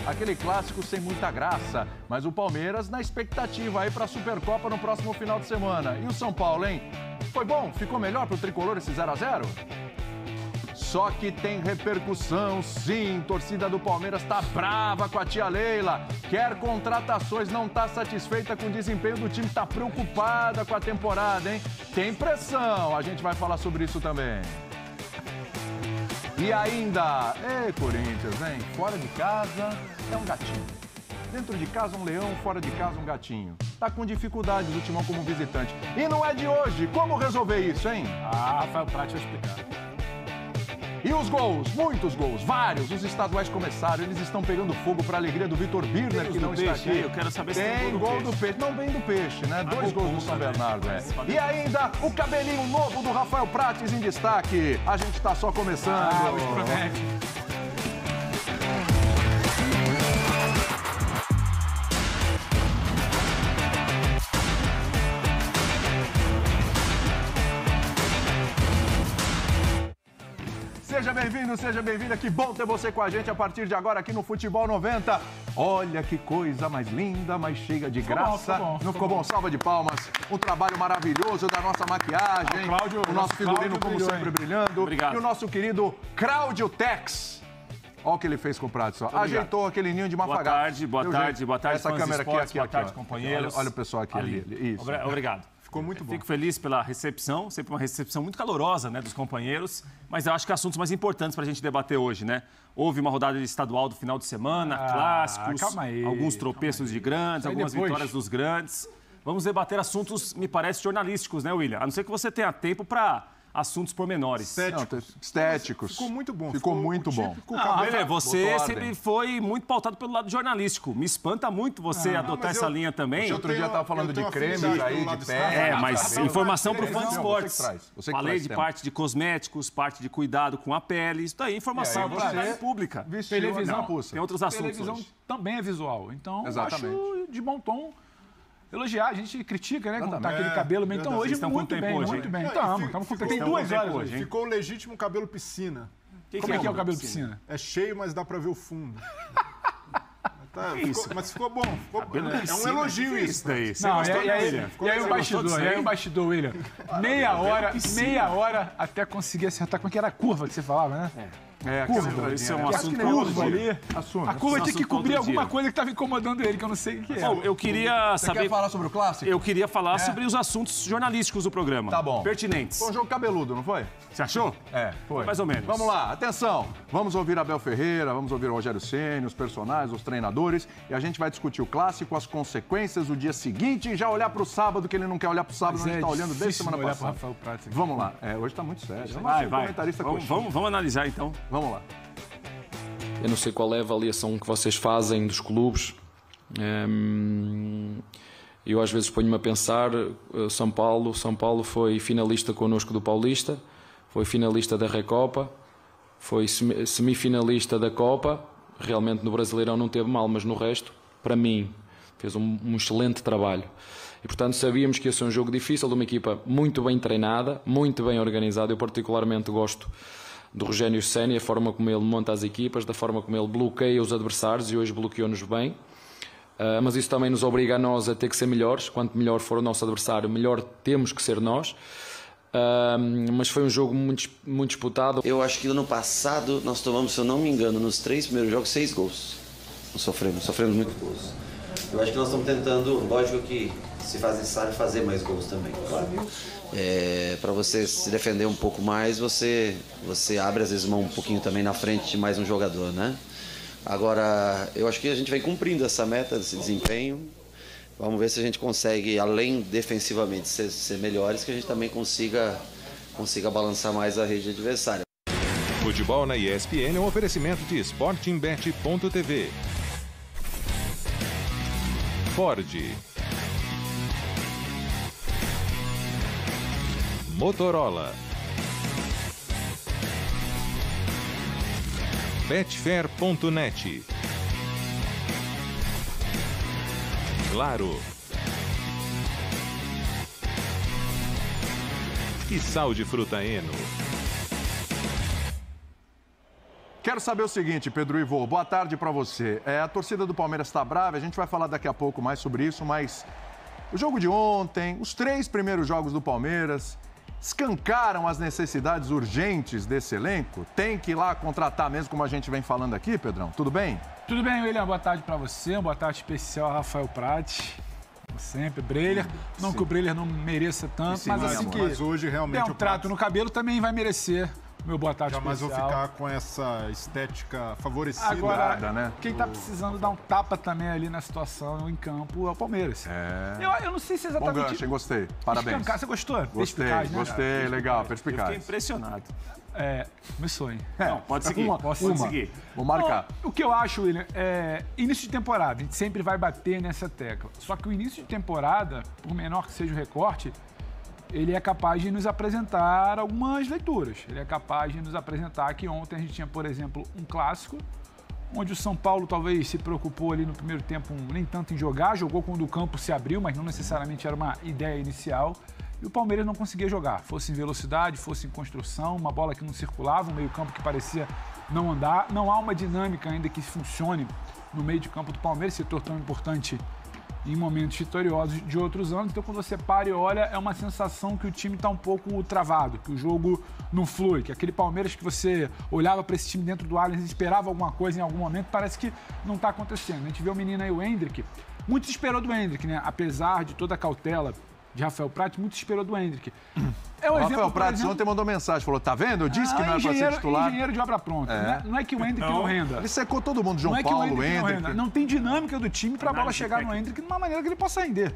Aquele clássico sem muita graça. Mas o Palmeiras na expectativa aí para a Supercopa no próximo final de semana. E o São Paulo, hein? Foi bom? Ficou melhor para o Tricolor esse 0-0? Só que tem repercussão, sim. Torcida do Palmeiras tá brava com a tia Leila. Quer contratações, não tá satisfeita com o desempenho do time, tá preocupada com a temporada, hein? Tem pressão, a gente vai falar sobre isso também. E ainda, Corinthians, hein? Fora de casa é um gatinho. Dentro de casa um leão, fora de casa um gatinho. Tá com dificuldades o Timão como visitante. E não é de hoje. Como resolver isso, hein? Rafael Prati vai explicar. E os gols, muitos gols, vários. Os estaduais começaram, eles estão pegando fogo para a alegria do Vitor Birner, que não está aqui. Eu quero saber se tem gol do peixe. Não vem do peixe, né? 2 gols do São Bernardo, é. E ainda o cabelinho novo do Rafael Prates em destaque. A gente está só começando. Hoje promete. Seja bem-vinda, que bom ter você com a gente a partir de agora aqui no Futebol 90. Olha que coisa mais linda, mais cheia de graça. Não ficou bom? Salva de palmas. Um trabalho maravilhoso da nossa maquiagem. O nosso figurino, como sempre, brilhando. Obrigado. E o nosso querido Cláudio Tex. Olha o que ele fez com o prato. Só. Ajeitou aquele ninho de mafagado. Boa tarde. Essa câmera aqui. Boa tarde, companheiros. Olha o pessoal aqui. Ali. Isso. Obrigado. Ficou muito bom. Fico feliz pela recepção, sempre uma recepção muito calorosa, né, dos companheiros, mas eu acho que assuntos mais importantes para a gente debater hoje, né? Houve uma rodada estadual do final de semana, clássicos, alguns tropeços de grandes, algumas vitórias dos grandes. Vamos debater assuntos, me parece, jornalísticos, né, William? A não ser que você tenha tempo para assuntos pormenores. Estéticos. Ficou muito bom. Ficou muito bom. Você sempre foi muito pautado pelo lado jornalístico. Me espanta muito você adotar essa linha também. Outro dia estava falando de cremes aí, de pé. Mas informação para o fã de esportes. Falei de parte parte de cosméticos, parte de cuidado com a pele. Isso daí, informação para pública. Televisão, tem outros assuntos televisão hoje. Também é visual. Então, exatamente. acho de bom tom elogiar. A gente critica, né? Quando tá aquele É, cabelo meio. Então, hoje, estão muito com bem, tempo muito hoje, bem. Estamos Tem 2 horas hoje. hein? Ficou o legítimo cabelo piscina. Como é que é o cabelo piscina? É cheio, mas dá pra ver o fundo. Mas ficou bom. É um elogio isso. daí. Não, e aí o bastidor, William. Meia hora até conseguir acertar. Como é que era a curva que você falava, né? Curva. Isso é um assunto curva ali. Assunto. A curva tinha que cobrir outro alguma dia. coisa que estava incomodando ele, que eu não sei o que é. Bom, eu queria Você saber... quer falar sobre o clássico? Eu queria falar sobre os assuntos jornalísticos do programa. Tá bom. Pertinentes. Foi um jogo cabeludo, não foi? Você achou? Foi. Mais ou menos. Vamos lá, atenção. Vamos ouvir Abel Ferreira, vamos ouvir o Rogério Ceni, os personagens, os treinadores. E a gente vai discutir o clássico, as consequências do dia seguinte e já olhar para o sábado, que ele não quer olhar para o sábado, a gente está olhando desde semana passada. Vamos lá. Vhoje está muito sério. Vai. Comentarista Vamos analisar, então. Vamos lá. Eu não sei qual é a avaliação que vocês fazem dos clubes. Eu às vezes ponho-me a pensar, São Paulo foi finalista connosco do Paulista, foi finalista da Recopa, foi semifinalista da Copa, realmente no Brasileirão não teve mal, mas no resto, para mim, fez um excelente trabalho. E portanto sabíamos que ia ser um jogo difícil, de uma equipa muito bem treinada, muito bem organizada. Eu particularmente gosto do Rogério Ceni, a forma como ele monta as equipas, da forma como ele bloqueia os adversários, e hoje bloqueou-nos bem. Mas isso também nos obriga a nós a ter que ser melhores. Quanto melhor for o nosso adversário, melhor temos que ser nós. Mas foi um jogo muito disputado. Eu acho que ano passado nós tomamos, se eu não me engano, nos 3 primeiros jogos, 6 gols. Nós sofremos muitos gols. Eu acho que nós estamos tentando, lógico que se faz necessário fazer mais gols também, claro. Para você se defender um pouco mais, você abre às vezes mão um pouquinho também na frente de mais um jogador, né? Agora, eu acho que a gente vem cumprindo essa meta, esse desempenho. Vamos ver se a gente consegue, além defensivamente ser melhores, que a gente também consiga balançar mais a rede adversária. Futebol na ESPN é um oferecimento de sportingbet.tv. Ford. Motorola. Betfair.net. Claro. E Sal de Fruta Eno. Quero saber o seguinte, Pedro Ivo, boa tarde para você. A torcida do Palmeiras está brava, a gente vai falar daqui a pouco mais sobre isso, mas o jogo de ontem, os 3 primeiros jogos do Palmeiras, escancaram as necessidades urgentes desse elenco? Tem que ir lá contratar mesmo, como a gente vem falando aqui, Pedrão? Tudo bem? Tudo bem, William. Boa tarde para você. Uma boa tarde especial a Rafael Prati. Como sempre, Breler. Não que o Breler não mereça tanto, mas assim que mas hoje realmente der um trato no cabelo também vai merecer. Meu boa tarde jamais especial. Vou ficar com essa estética favorecida. Agora, né? Quem tá precisando dar um tapa também ali na situação em campo é o Palmeiras. Eu não sei se exatamente... Bom gancho, hein? Gostei. Parabéns. Escancar. Você gostou? Gostei, legal, perspicaz. Eu fiquei impressionado. Começou, hein? Não, pode seguir. Pode seguir. Vou marcar. O que eu acho, William, início de temporada, a gente sempre vai bater nessa tecla. Só que o início de temporada, por menor que seja o recorte, ele é capaz de nos apresentar algumas leituras. Ele é capaz de nos apresentar que ontem a gente tinha, por exemplo, um clássico, onde o São Paulo talvez se preocupou ali no primeiro tempo nem tanto em jogar, jogou quando o campo se abriu, mas não necessariamente era uma ideia inicial. E o Palmeiras não conseguia jogar, fosse em velocidade, fosse em construção, uma bola que não circulava, um meio-campo que parecia não andar. Não há uma dinâmica ainda que funcione no meio de campo do Palmeiras, setor tão importante em momentos vitoriosos de outros anos. Então, quando você para e olha, é uma sensação que o time está um pouco travado, que o jogo não flui, que aquele Palmeiras que você olhava para esse time dentro do Allianz e esperava alguma coisa em algum momento, parece que não está acontecendo. A gente vê o menino aí, o Endrick, muito se esperou do Endrick, né? Apesar de toda a cautela de Rafael Prati, muito se esperou do Endrick. O Rafael Prati ontem mandou mensagem, falou, tá vendo? Eu disse que não era para ser titular. Engenheiro de obra pronta. Né? Não é que o Endrick não renda. Ele secou todo mundo, João Paulo, o Endrick. Não tem dinâmica do time para a bola chegar no Endrick de uma maneira que ele possa render.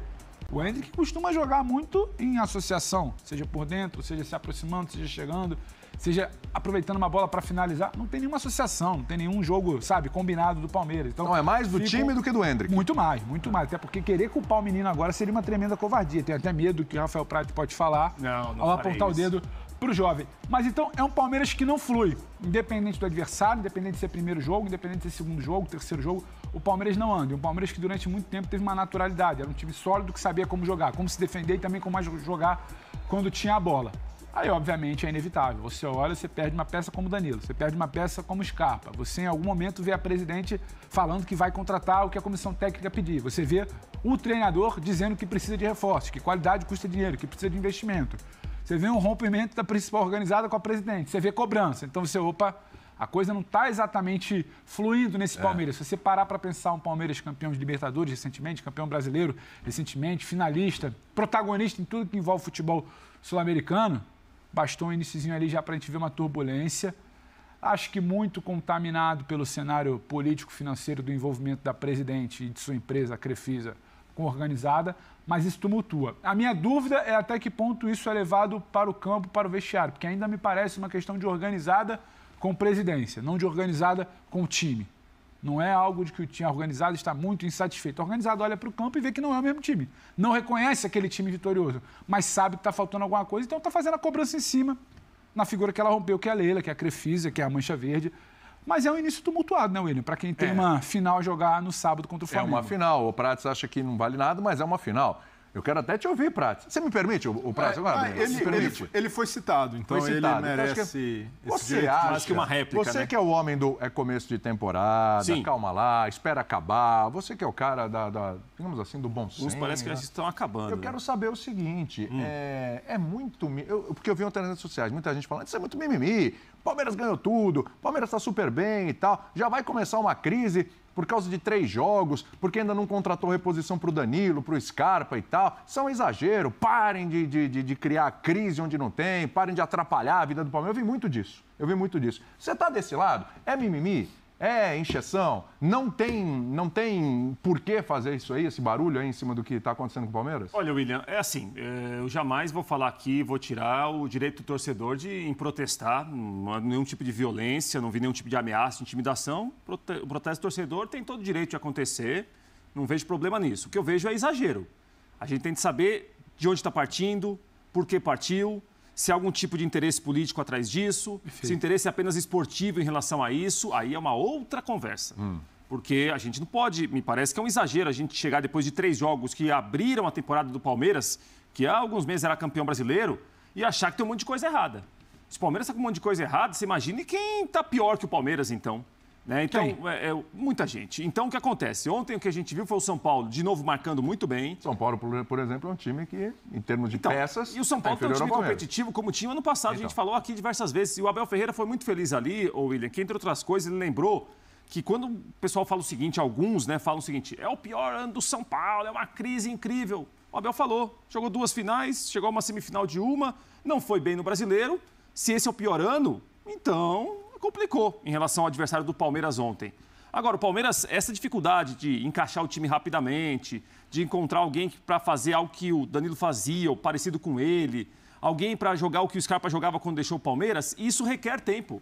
O Endrick costuma jogar muito em associação, seja por dentro, seja se aproximando, seja chegando, seja aproveitando uma bola para finalizar. Não tem nenhuma associação, não tem nenhum jogo, sabe, combinado do Palmeiras. Então, não, é mais do time do que do Endrick. Muito mais, muito mais. Até porque querer culpar o menino agora seria uma tremenda covardia. Tenho até medo que o Rafael Prati pode falar ao apontar o dedo pro jovem. Mas então é um Palmeiras que não flui. Independente do adversário, independente de ser primeiro jogo, independente de ser segundo jogo, terceiro jogo, o Palmeiras não anda. E um Palmeiras que durante muito tempo teve uma naturalidade. Era um time sólido que sabia como jogar, como se defender e também como jogar quando tinha a bola. Aí, obviamente, é inevitável. Você olha, você perde uma peça como Danilo, você perde uma peça como Scarpa. Você, em algum momento, vê a presidente falando que vai contratar o que a comissão técnica pedir. Você vê o treinador dizendo que precisa de reforços, que qualidade custa dinheiro, que precisa de investimento. Você vê um rompimento da principal organizada com a presidente. Você vê cobrança. Então, a coisa não está exatamente fluindo nesse Palmeiras. Se você parar para pensar um Palmeiras campeão de Libertadores recentemente, campeão brasileiro recentemente, finalista, protagonista em tudo que envolve futebol sul-americano, bastou um iniciozinho ali já para a gente ver uma turbulência. Acho que muito contaminado pelo cenário político-financeiro do envolvimento da presidente e de sua empresa, a Crefisa, com a organizada, mas isso tumultua. A minha dúvida é até que ponto isso é levado para o campo, para o vestiário, porque ainda me parece uma questão de organizada com presidência, não de organizada com o time. Não é algo de que o time organizado está muito insatisfeito. O organizado olha para o campo e vê que não é o mesmo time. Não reconhece aquele time vitorioso, mas sabe que está faltando alguma coisa, então está fazendo a cobrança em cima na figura que ela rompeu, que é a Leila, que é a Crefisa, que é a Mancha Verde. Mas é um início tumultuado, né, William? Para quem tem uma final a jogar no sábado contra o Flamengo. É uma final. O Prates acha que não vale nada, mas é uma final. Eu quero até te ouvir, Prates. Você me permite, o Prates? Ele foi citado, então ele merece esse você acha, mais que uma réplica, você, né? que é o homem do começo de temporada, Sim. Calma lá, espera acabar. Você que é o cara digamos assim, do bom senso. Uns parece que eles estão acabando. Eu quero saber o seguinte, é muito... porque eu vi ontem nas redes sociais, muita gente falando, isso é muito mimimi, Palmeiras ganhou tudo, Palmeiras está super bem e tal, já vai começar uma crise por causa de 3 jogos, porque ainda não contratou reposição para o Danilo, para o Scarpa e tal. Isso é um exagero. Parem de criar crise onde não tem, parem de atrapalhar a vida do Palmeiras. Eu vi muito disso. Você está desse lado? É mimimi? É encheção? Não tem por que fazer isso aí, esse barulho aí em cima do que está acontecendo com o Palmeiras? Olha, William, é assim, eu jamais vou falar aqui, vou tirar o direito do torcedor em protestar, não há nenhum tipo de violência, não vi nenhum tipo de ameaça, de intimidação. O protesto do torcedor tem todo o direito de acontecer, não vejo problema nisso. O que eu vejo é exagero. A gente tem que saber de onde está partindo, por que partiu, se há algum tipo de interesse político atrás disso, se o interesse é apenas esportivo em relação a isso, aí é uma outra conversa. Porque a gente não pode, me parece que é um exagero a gente chegar depois de 3 jogos que abriram a temporada do Palmeiras, que há alguns meses era campeão brasileiro, e achar que tem um monte de coisa errada. Se o Palmeiras está com um monte de coisa errada, você imagine quem está pior que o Palmeiras, então. Né? Então, muita gente. Então, o que acontece? Ontem o que a gente viu foi o São Paulo, de novo, marcando muito bem. São Paulo, por exemplo, é um time que, em termos de peças... E o São Paulo tem um time competitivo, como tinha ano passado. A gente falou aqui diversas vezes. E o Abel Ferreira foi muito feliz ali, William, que, entre outras coisas, ele lembrou que quando o pessoal fala o seguinte, alguns falam o seguinte, é o pior ano do São Paulo, é uma crise incrível. O Abel falou, jogou 2 finais, chegou a uma semifinal de uma, não foi bem no Brasileiro. Se esse é o pior ano, então... complicou em relação ao adversário do Palmeiras ontem. Agora, o Palmeiras, essa dificuldade de encaixar o time rapidamente, de encontrar alguém para fazer algo que o Danilo fazia, ou parecido com ele, alguém para jogar o que o Scarpa jogava quando deixou o Palmeiras, isso requer tempo.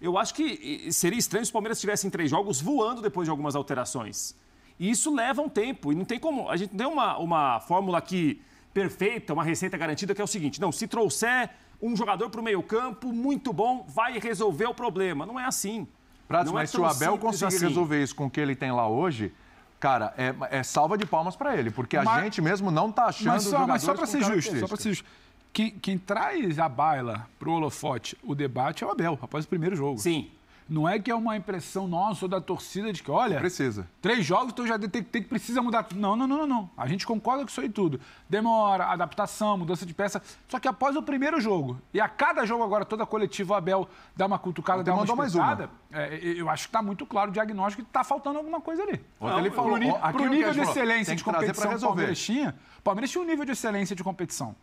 Eu acho que seria estranho se o Palmeiras tivesse em 3 jogos voando depois de algumas alterações. E isso leva um tempo, e não tem como... A gente não tem uma fórmula aqui perfeita, uma receita garantida, que é o seguinte, não, se trouxer um jogador para o meio-campo muito bom, vai resolver o problema. Não é assim. Pratos, mas se o Abel conseguir resolver isso com o que ele tem lá hoje, cara, é salva de palmas para ele, porque a gente mesmo não está achando mas só para ser justo, quem traz a baila para o holofote, o debate é o Abel, após o primeiro jogo. Sim. Não é que é uma impressão nossa ou da torcida de que, olha... Precisa. 3 jogos, então já detectei que precisa mudar tudo. Não. A gente concorda com isso aí tudo. Demora, adaptação, mudança de peça. Só que após o primeiro jogo, e a cada jogo agora, toda coletiva, o Abel dá uma cutucada, dá uma espetada, eu acho que está muito claro o diagnóstico que está faltando alguma coisa ali. Ele falou, pro nível de excelência de competição que o Palmeiras tinha, o Palmeiras tinha um nível de excelência de competição.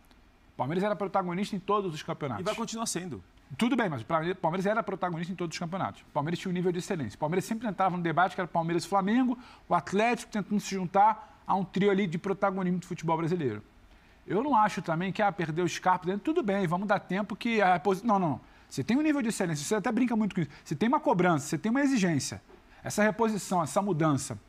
O Palmeiras era protagonista em todos os campeonatos. E vai continuar sendo. Tudo bem, mas o Palmeiras era protagonista em todos os campeonatos. O Palmeiras tinha um nível de excelência. O Palmeiras sempre entrava no debate que era Palmeiras e Flamengo, o Atlético tentando se juntar a um trio ali de protagonismo do futebol brasileiro. Eu não acho também que perder o Scarpa dentro, tudo bem, vamos dar tempo que... Não. Você tem um nível de excelência, você até brinca muito com isso. Você tem uma cobrança, você tem uma exigência. Essa reposição, essa mudança,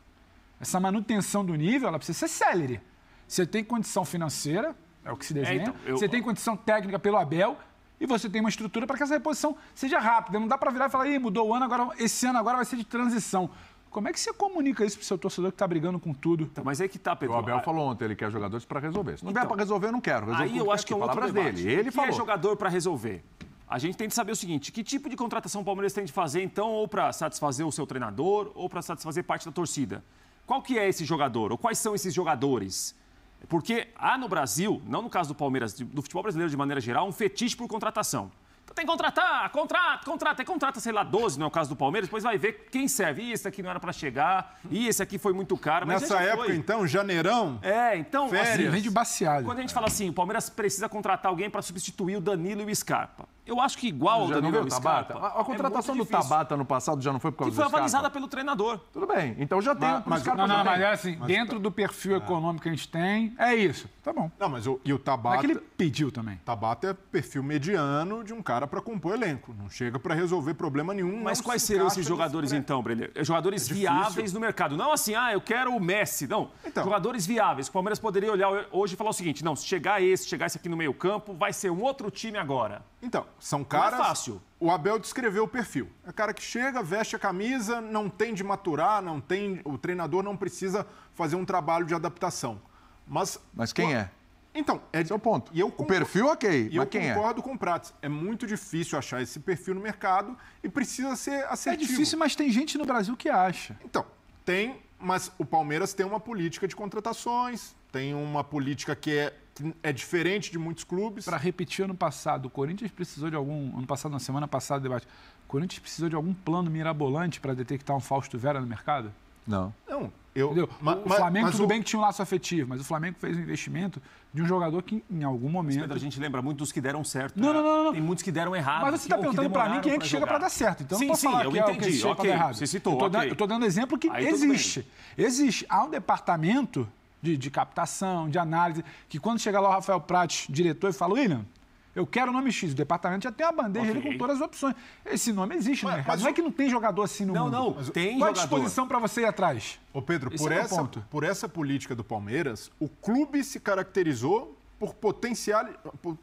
essa manutenção do nível, ela precisa ser célere. Você tem condição financeira, é o que se desenha, você tem condição técnica pelo Abel... E você tem uma estrutura para que essa reposição seja rápida. Não dá para virar e falar, mudou o ano, agora esse ano agora vai ser de transição. Como é que você comunica isso para o seu torcedor que está brigando com tudo? Então, mas é que tá, Pedro. O Abel falou ontem, ele quer jogadores para resolver. Se não vier para resolver, eu não quero. Aí eu acho que é um outro debate. Ele falou. O que é jogador para resolver? A gente tem que saber o seguinte, que tipo de contratação o Palmeiras tem de fazer, então, ou para satisfazer o seu treinador, ou para satisfazer parte da torcida? Qual que é esse jogador? Ou quais são esses jogadores? Porque há no Brasil, não no caso do Palmeiras, do futebol brasileiro de maneira geral, um fetiche por contratação. Então tem que contratar, contrata, sei lá, 12, não é o caso do Palmeiras, depois vai ver quem serve. E esse aqui não era para chegar, e esse aqui foi muito caro. Mas nessa época, então, janeirão, então, férias. Vem de baseado. Quando a gente fala assim, o Palmeiras precisa contratar alguém para substituir o Danilo e o Scarpa. Eu acho que igual ao Danilo e o Scarpa... A contratação do Tabata no passado já não foi por causa do Scarpa? Que foi avalizada pelo treinador. Tudo bem, então já tem mas é assim, dentro do perfil econômico que a gente tem, é isso. Tá bom. Não, mas o Tabata... É que ele pediu também. Tabata é perfil mediano de um cara para compor elenco. Não chega para resolver problema nenhum. Mas quais seriam esses jogadores, então, Brenner? Jogadores viáveis no mercado. Não assim, eu quero o Messi. Não. Então, jogadores viáveis. O Palmeiras poderia olhar hoje e falar o seguinte, não, se chegar esse aqui no meio campo, vai ser um outro time agora. Então, são caras... Não é fácil. O Abel descreveu o perfil. É cara que chega, veste a camisa, não tem de maturar, o treinador não precisa fazer um trabalho de adaptação. Mas quem é? Então, esse é o ponto. O perfil, ok, mas quem é? Eu concordo com o Prates. É muito difícil achar esse perfil no mercado e precisa ser assertivo. É difícil, mas tem gente no Brasil que acha. Então, tem, mas o Palmeiras tem uma política de contratações, tem uma política que é diferente de muitos clubes. Para repetir, ano passado, o Corinthians precisou de algum... Ano passado, na semana passada, debate. O Corinthians precisou de algum plano mirabolante para detectar um Fausto Vera no mercado? Não. O Flamengo, tudo bem que tinha um laço afetivo, mas o Flamengo fez um investimento de um jogador que, em algum momento... Pedro, a gente lembra muito dos que deram certo. Não. Tem muitos que deram errado. Mas você está perguntando para mim quem é que chega para dar certo. Então não posso falar que é o que chega para dar errado. Você citou, eu estou dando exemplo que existe. Existe. Há um departamento de captação, de análise, que quando chega lá o Rafael Prates, diretor, e fala, William, eu quero o nome X. O departamento já tem uma bandeja ali com todas as opções. Esse nome existe no mercado. Não é que não tem jogador assim no mundo. Não, tem Qual jogador. a disposição para você ir atrás? Ô Pedro, por essa política do Palmeiras, o clube se caracterizou por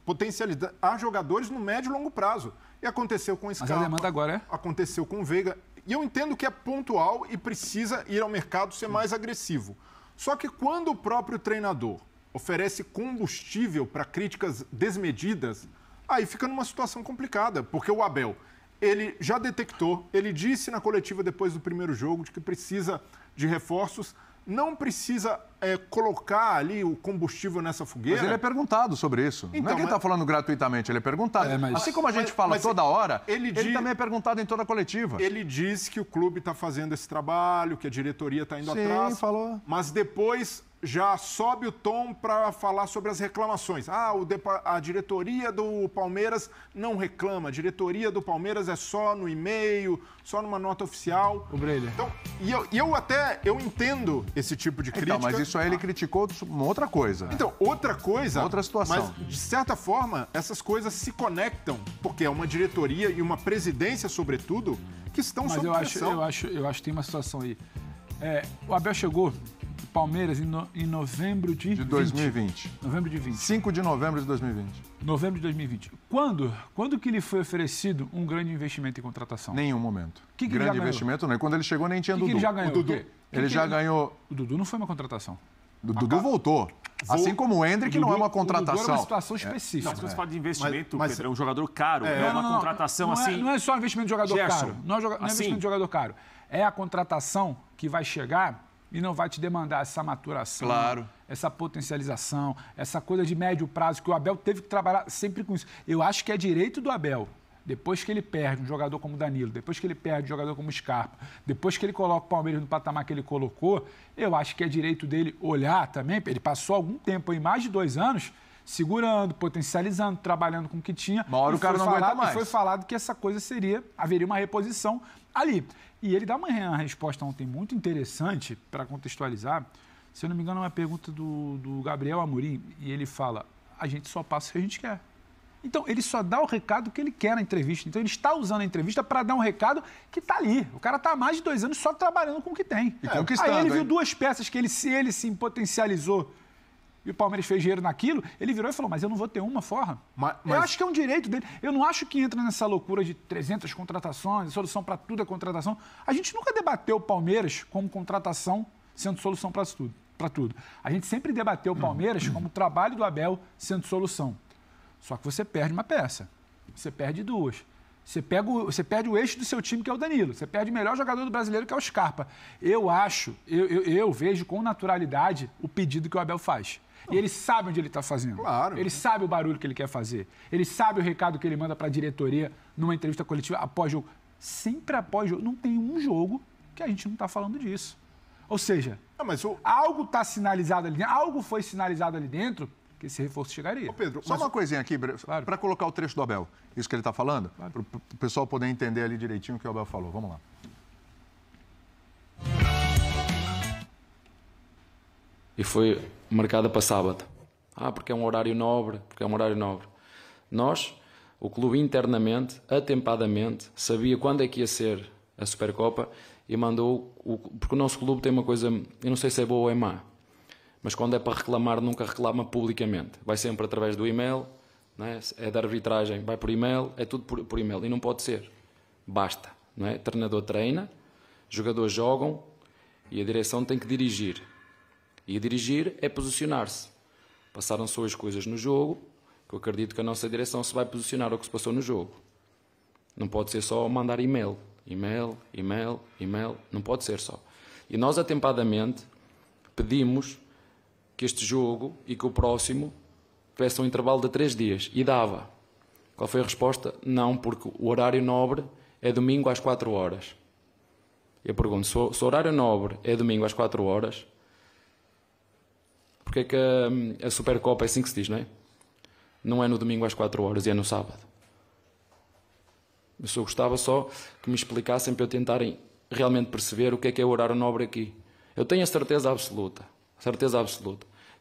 potencializar jogadores no médio e longo prazo. E aconteceu com o Scarpa. Mas a demanda agora é? Aconteceu com o Veiga. E eu entendo que é pontual e precisa ir ao mercado ser mais agressivo. Só que quando o próprio treinador oferece combustível para críticas desmedidas, aí fica numa situação complicada, porque o Abel, ele já detectou, ele disse na coletiva depois do primeiro jogo de que precisa de reforços, não precisa colocar ali o combustível nessa fogueira. Mas ele é perguntado sobre isso. Então, não é que ele está falando gratuitamente, ele é perguntado. Assim como a gente fala toda hora, ele também é perguntado em toda a coletiva. Ele diz que o clube está fazendo esse trabalho, que a diretoria está indo atrás. Falou. Mas depois já sobe o tom para falar sobre as reclamações. A diretoria do Palmeiras não reclama. A diretoria do Palmeiras é só no e-mail, só numa nota oficial. O Breyer. Então, eu entendo esse tipo de crítica. Então, mas isso aí ele criticou uma outra coisa. Então, outra coisa... Outra situação. Mas, de certa forma, essas coisas se conectam, porque é uma diretoria e uma presidência, sobretudo, que estão sob pressão. Eu acho que tem uma situação aí. O Abel chegou... Palmeiras em novembro de 2020. Novembro de 20. 5 de novembro de 2020. Novembro de 2020. Quando que lhe foi oferecido um grande investimento em contratação? Nenhum momento. Que grande investimento não. E quando ele chegou nem tinha Dudu. Que ele já ganhou? O Dudu. Ele já ganhou... O Dudu não foi uma contratação. O Dudu voltou. Assim como o Hendrick não é uma contratação. O Dudu é uma situação específica. Não, se você fala de investimento, Pedro, é um jogador caro. Não é uma contratação assim... Não é só investimento de jogador Gerson, caro. Não é investimento de jogador caro. É a contratação que vai chegar... e não vai te demandar essa maturação, essa potencialização, essa coisa de médio prazo, que o Abel teve que trabalhar sempre com isso. Eu acho que é direito do Abel, depois que ele perde um jogador como Danilo, depois que ele perde um jogador como Scarpa, depois que ele coloca o Palmeiras no patamar que ele colocou, eu acho que é direito dele olhar também, ele passou algum tempo, aí, mais de 2 anos, segurando, potencializando, trabalhando com o que tinha. Uma hora o cara não aguenta mais. E foi falado que essa coisa haveria uma reposição ali. E ele dá uma resposta ontem muito interessante para contextualizar. Se eu não me engano, é uma pergunta do Gabriel Amorim. E ele fala, a gente só passa o que a gente quer. Então, ele só dá o recado que ele quer na entrevista. Então, ele está usando a entrevista para dar um recado que está ali. O cara está há mais de 2 anos só trabalhando com o que tem. E conquistando. Aí ele viu 2 peças que ele se potencializou e o Palmeiras fez dinheiro naquilo, ele virou e falou, mas eu não vou ter uma forra. Eu acho que é um direito dele. Eu não acho que entra nessa loucura de 300 contratações, a solução para tudo é contratação. A gente nunca debateu o Palmeiras como contratação sendo solução para tudo. A gente sempre debateu o Palmeiras como trabalho do Abel sendo solução. Só que você perde uma peça, você perde 2. Você perde o eixo do seu time, que é o Danilo. Você perde o melhor jogador do brasileiro, que é o Scarpa. Eu vejo com naturalidade o pedido que o Abel faz. E ele sabe onde ele está fazendo. Claro. Ele sabe o barulho que ele quer fazer. Ele sabe o recado que ele manda para a diretoria numa entrevista coletiva após jogo. Sempre após jogo. Não tem um jogo que a gente não está falando disso. Ou seja, algo está sinalizado ali dentro, algo foi sinalizado ali dentro que esse reforço chegaria. Ô Pedro, só uma coisinha aqui, para colocar o trecho do Abel. Isso que ele está falando, para o pessoal poder entender ali direitinho o que o Abel falou. Vamos lá. E foi marcada para sábado. Porque é um horário nobre, Nós, o clube internamente, atempadamente, sabia quando é que ia ser a Supercopa e mandou... Porque o nosso clube tem uma coisa, eu não sei se é boa ou é má, mas quando é para reclamar, nunca reclama publicamente. Vai sempre através do e-mail, não é? É da arbitragem, vai por e-mail, é tudo por e-mail. E não pode ser. Basta, não é? O treinador treina, jogadores jogam e a direção tem que dirigir. E dirigir é posicionar-se. Passaram-se hoje coisas no jogo, que eu acredito que a nossa direção se vai posicionar ao que se passou no jogo. Não pode ser só mandar e-mail. E-mail. Não pode ser só. E nós, atempadamente, pedimos que este jogo e que o próximo tivesse um intervalo de 3 dias. E dava. Qual foi a resposta? Não, porque o horário nobre é domingo às 4 horas. Eu pergunto, se o horário nobre é domingo às 4 horas... Porque é que a Supercopa é assim que se diz, não é? Não é no domingo às 4 horas e é no sábado. Eu só gostava só que me explicassem para eu tentarem realmente perceber o que é o horário nobre aqui. Eu tenho a certeza absoluta,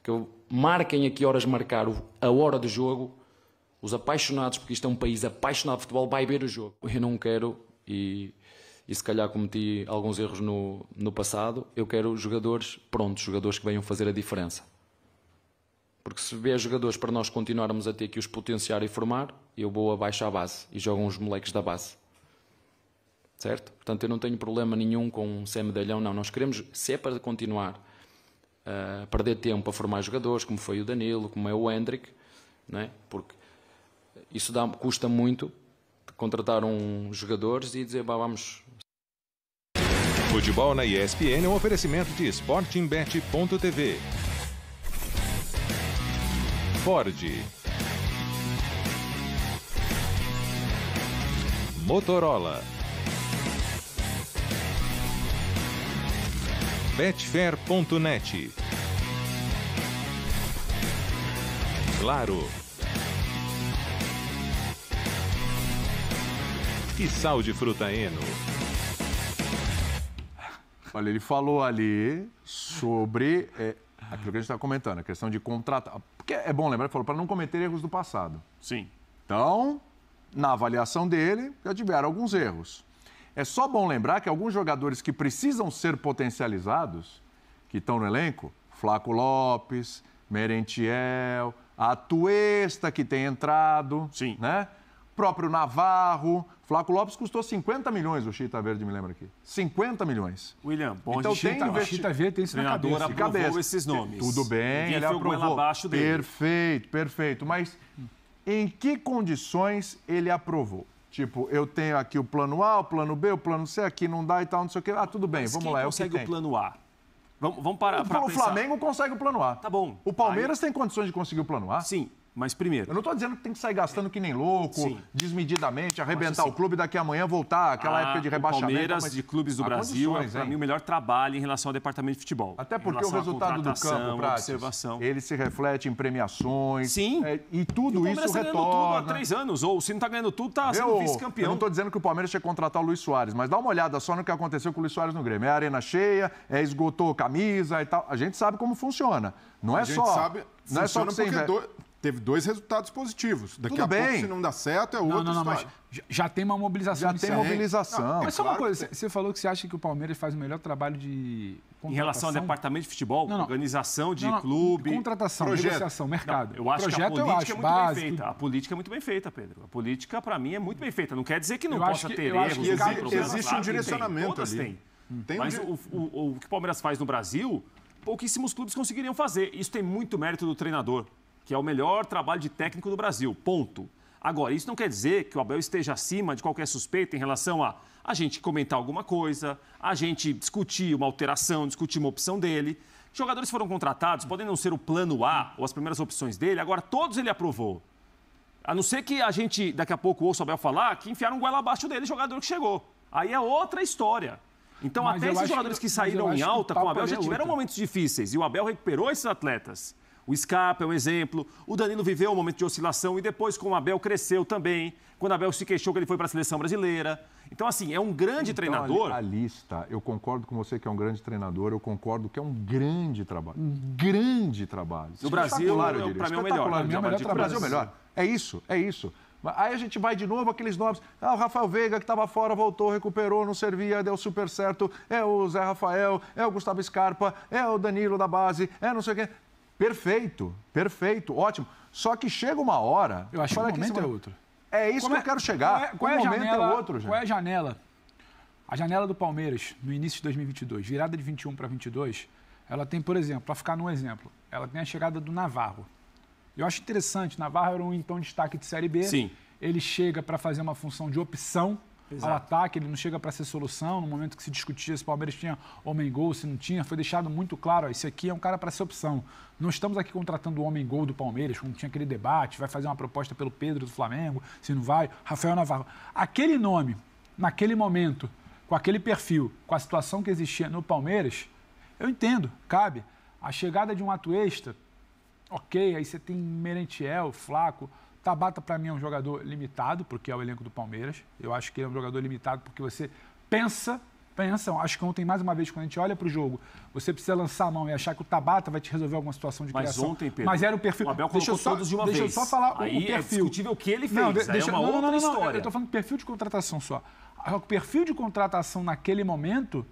que eu marquem aqui horas marcar a hora do jogo, os apaixonados, porque isto é um país apaixonado de futebol, vai ver o jogo. Eu não quero, e se calhar cometi alguns erros no passado, eu quero jogadores prontos, jogadores que venham fazer a diferença. Porque se vier jogadores para nós continuarmos a ter que os potenciar e formar, eu vou abaixo à base e jogo uns moleques da base. Certo? Portanto, eu não tenho problema nenhum com um sem medalhão, não. Nós queremos, se é para continuar a perder tempo a formar jogadores, como foi o Danilo, como é o Hendrick, não é? Porque isso custa muito, contratar jogadores e dizer, vamos... Futebol na ESPN é um oferecimento de SportingBet.tv. Ford. Motorola. Betfair.net. Claro. E Sal de Fruta Eno. Olha, ele falou ali sobre aquilo que a gente está comentando, a questão de contratar. Porque é bom lembrar, ele falou, para não cometer erros do passado. Sim. Então, na avaliação dele, já tiveram alguns erros. É só bom lembrar que alguns jogadores que precisam ser potencializados, que estão no elenco, Flaco Lopes, Merentiel, a Atuesta, que tem entrado, sim, né? Próprio Navarro. Flaco Lopes custou 50 milhões, o Chita Verde me lembra aqui. 50 milhões. William, bom, então o Chita Verde tem isso na cabeça. Aprovou esses nomes. Tudo bem, ele aprovou. Abaixo dele. Perfeito, perfeito. Mas em que condições ele aprovou? Tipo, eu tenho aqui o plano A, o plano B, o plano C, aqui não dá e tal, não sei o quê. Ah, tudo bem, mas vamos lá. Consegue o plano A? Vamos parar para pensar. O Flamengo consegue o plano A. Tá bom. O Palmeiras tem condições de conseguir o plano A? Sim. Mas primeiro... Eu não estou dizendo que tem que sair gastando que nem louco, desmedidamente, arrebentar o clube daqui amanhã voltar àquela época de rebaixamento. O Palmeiras de clubes do Brasil é, para mim, o melhor trabalho em relação ao departamento de futebol. Até porque o resultado do campo, Prates, ele se reflete em premiações. Sim. E tudo isso retorna. O Palmeiras está ganhando tudo há 3 anos. Ou se não está ganhando tudo, está sendo vice-campeão. Eu não estou dizendo que o Palmeiras tinha que contratar o Luiz Soares, mas dá uma olhada só no que aconteceu com o Luiz Soares no Grêmio. É arena cheia, esgotou camisa e tal. A gente sabe como funciona. Não é só... Não é só que teve 2 resultados positivos. Daqui a pouco, se não dá certo, é outra história. Mas já tem uma mobilização. Já tem mobilização. Mas só uma coisa, você falou que você acha que o Palmeiras faz o melhor trabalho de contratação. Em relação ao departamento de futebol, organização de clube... Contratação, negociação, mercado. Eu acho que a política é muito bem feita. A política é muito bem feita, Pedro. A política, para mim, é muito bem feita. Não quer dizer que não possa ter erros. Existe um direcionamento ali. Mas o que o Palmeiras faz no Brasil, pouquíssimos clubes conseguiriam fazer. Isso tem muito mérito do treinador, que é o melhor trabalho de técnico do Brasil, ponto. Agora, isso não quer dizer que o Abel esteja acima de qualquer suspeita em relação a gente comentar alguma coisa, a gente discutir uma alteração, discutir uma opção dele. Jogadores foram contratados, podem não ser o plano A ou as primeiras opções dele, agora todos ele aprovou. A não ser que a gente, daqui a pouco, ouça o Abel falar que enfiaram um goela abaixo dele, jogador que chegou. Aí é outra história. Então, mas até esses jogadores que saíram em alta com o Abel já tiveram momentos difíceis e o Abel recuperou esses atletas. O Scarpa é um exemplo, o Danilo viveu um momento de oscilação e depois com o Abel cresceu também, quando o Abel se queixou que ele foi para a seleção brasileira. Então, assim, é um grande treinador. A lista, eu concordo com você que é um grande treinador, eu concordo que é um grande trabalho. Um grande trabalho. No Brasil, para mim é o melhor. No Brasil é o melhor. É isso, é isso. Aí a gente vai de novo aqueles nomes. O Rafael Veiga, que estava fora, voltou, recuperou, não servia, deu super certo. É o Zé Rafael, é o Gustavo Scarpa, é o Danilo da base, é não sei o quê. Perfeito, perfeito, ótimo. Só que chega uma hora... Eu acho que o momento é outro. É isso que eu quero chegar. Qual é a janela, é outro, gente. Qual é a janela? A janela do Palmeiras, no início de 2022, virada de 21 para 22, ela tem, por exemplo, para ficar num exemplo, ela tem a chegada do Navarro. Eu acho interessante, Navarro era um então destaque de Série B. Sim. Ele chega para fazer uma função de opção ao ataque, ele não chega para ser solução. No momento que se discutia se o Palmeiras tinha homem-gol, se não tinha, foi deixado muito claro, esse aqui é um cara para ser opção. Não estamos aqui contratando o homem-gol do Palmeiras, como tinha aquele debate, vai fazer uma proposta pelo Pedro do Flamengo, se não vai, Rafael Navarro. Aquele nome, naquele momento, com aquele perfil, com a situação que existia no Palmeiras, eu entendo, cabe. A chegada de um Atuesta, ok, aí você tem Merentiel, Flaco. Tabata, para mim, é um jogador limitado, porque é o elenco do Palmeiras. Eu acho que ele é um jogador limitado porque você pensa, acho que ontem, mais uma vez, quando a gente olha para o jogo, você precisa lançar a mão e achar que o Tabata vai te resolver alguma situação de criação. Mas ontem, Pedro, mas era o perfil. O Abel colocou todos de uma vez. Deixa eu só falar aí o perfil. É discutível o que ele fez, é uma outra história. Eu estou falando de perfil de contratação só. O perfil de contratação naquele momento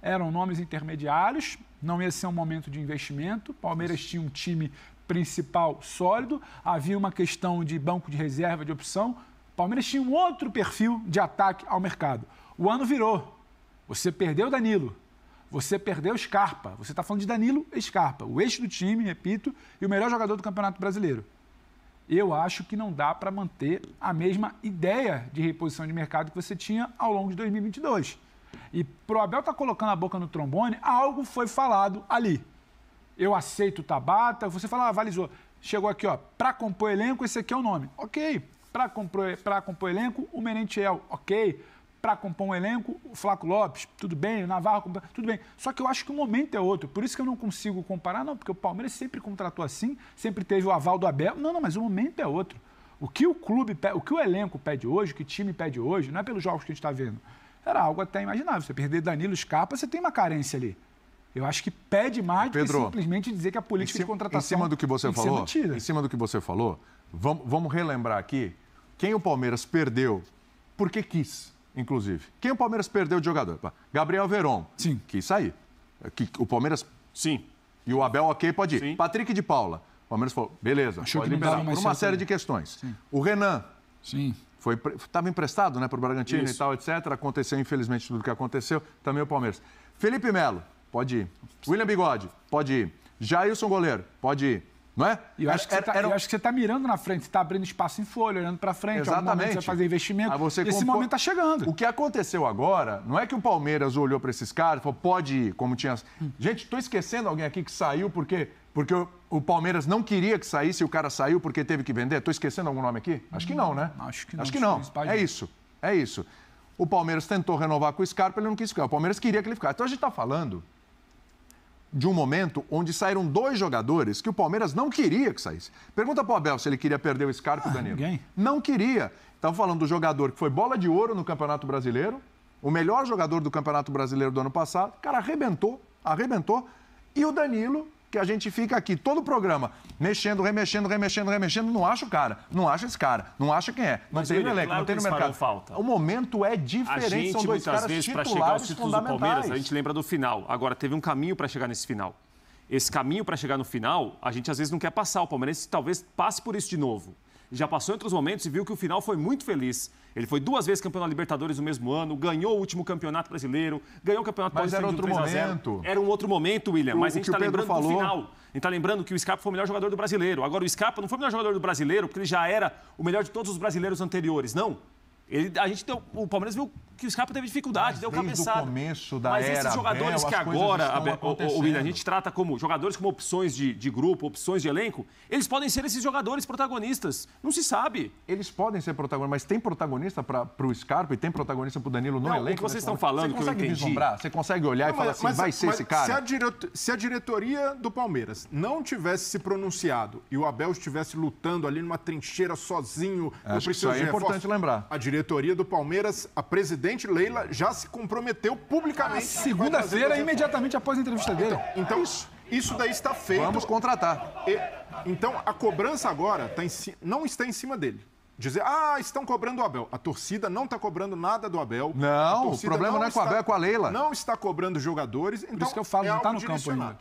eram nomes intermediários, não ia ser um momento de investimento. O Palmeiras tinha um time principal sólido, havia uma questão de banco de reserva, de opção. O Palmeiras tinha um outro perfil de ataque ao mercado. O ano virou. Você perdeu Danilo, você perdeu Scarpa. Você está falando de Danilo e Scarpa, o eixo do time, repito, e o melhor jogador do Campeonato Brasileiro. eu acho que não dá para manter a mesma ideia de reposição de mercado que você tinha ao longo de 2022. E pro Abel tá colocando a boca no trombone, algo foi falado ali. Eu aceito o Tabata, você fala, avalizou. Chegou aqui, ó, para compor elenco, esse aqui é o nome. Ok. Para compor elenco, o Merentiel. Ok. Para compor um elenco, o Flaco Lopes, tudo bem, o Navarro, tudo bem. Só que eu acho que o momento é outro. Por isso que eu não consigo comparar, não, porque o Palmeiras sempre contratou assim, sempre teve o aval do Abel. Não, mas o momento é outro. O que o clube, o que o elenco pede hoje, o que o time pede hoje, não é pelos jogos que a gente está vendo. Era algo até imaginável. Você perder Danilo, Scarpa, você tem uma carência ali. Eu acho que pede mais do que simplesmente dizer que a política de contratação em cima do que você falou, em cima do que você falou, vamos relembrar aqui quem o Palmeiras perdeu porque quis, inclusive. Quem o Palmeiras perdeu de jogador? Gabriel Veron. Sim. Quis sair. O Palmeiras... Sim. E o Abel, ok, pode ir. Sim. Patrick de Paula. O Palmeiras falou, beleza, achou pode que liberar por uma série de questões. Sim. O Renan. Sim. Estava emprestado, né, para o Bragantino e tal, etc. Aconteceu, infelizmente, tudo que aconteceu. Também o Palmeiras. Felipe Melo, pode ir. William Bigode, pode ir. Jailson Goleiro, pode ir. Não é? E eu acho que você está mirando na frente, você está abrindo espaço em folha, olhando para frente. Exatamente. Você vai fazer investimento. Esse momento está chegando. O que aconteceu agora, não é que o Palmeiras olhou para esses caras e falou, pode ir, como tinha... Gente, estou esquecendo alguém aqui que saiu porque o Palmeiras não queria que saísse e o cara saiu porque teve que vender. Estou esquecendo algum nome aqui? Acho que não, né? Acho que não. Acho que não. É isso. O Palmeiras tentou renovar com o Scarpa, ele não quis ficar. O Palmeiras queria que ele ficasse. Então a gente está falando de um momento onde saíram 2 jogadores que o Palmeiras não queria que saísse. Pergunta para o Abel se ele queria perder o Scarpa e o Danilo. Ninguém. Não queria. Estava falando do jogador que foi bola de ouro no Campeonato Brasileiro, o melhor jogador do Campeonato Brasileiro do ano passado. O cara arrebentou. E o Danilo, que a gente fica aqui todo o programa remexendo, não acha o cara, não acha esse cara, não acha quem é, não tem no elenco, não tem no mercado. Falta. O momento é diferente, são 2 caras vezes, para chegar aos títulos do Palmeiras, a gente lembra do final. Agora, teve um caminho para chegar nesse final. Esse caminho para chegar no final, a gente às vezes não quer passar. O Palmeiras talvez passe por isso de novo. Já passou em outros momentos e viu que o final foi muito feliz. Ele foi 2 vezes campeão da Libertadores no mesmo ano, ganhou o último campeonato brasileiro, ganhou o campeonato paulista. Mas era outro momento. Era um outro momento, William, mas a gente está lembrando do final. A gente está lembrando que o Scarpa foi o melhor jogador do brasileiro. Agora, o Scarpa não foi o melhor jogador do brasileiro porque ele já era o melhor de todos os brasileiros anteriores, não. O Palmeiras viu que o Scarpa teve dificuldade, deu cabeçada. Desde o começo da Mas era esses jogadores Abel, que agora, William, a gente trata como jogadores como opções de grupo, opções de elenco, eles podem ser esses jogadores protagonistas. Não se sabe. Eles podem ser protagonistas, mas tem protagonista para o Scarpa e tem protagonista para o Danilo no elenco? O que vocês estão falando, que eu entendi. Vislumbrar? Você consegue olhar e falar assim, vai ser esse cara? Se a diretoria do Palmeiras não tivesse se pronunciado e o Abel estivesse lutando ali numa trincheira sozinho... Acho que isso aí é importante lembrar. A diretoria do Palmeiras, a presidente Leila, já se comprometeu publicamente. Segunda-feira, imediatamente após a entrevista dele. Então, isso daí está feito. Vamos contratar. Então, a cobrança agora não está em cima dele. Dizer, estão cobrando o Abel. A torcida não está cobrando nada do Abel. Não, o problema não é com o Abel, é com a Leila. Não está cobrando jogadores. Então, por isso que eu falo, não está no campo ainda.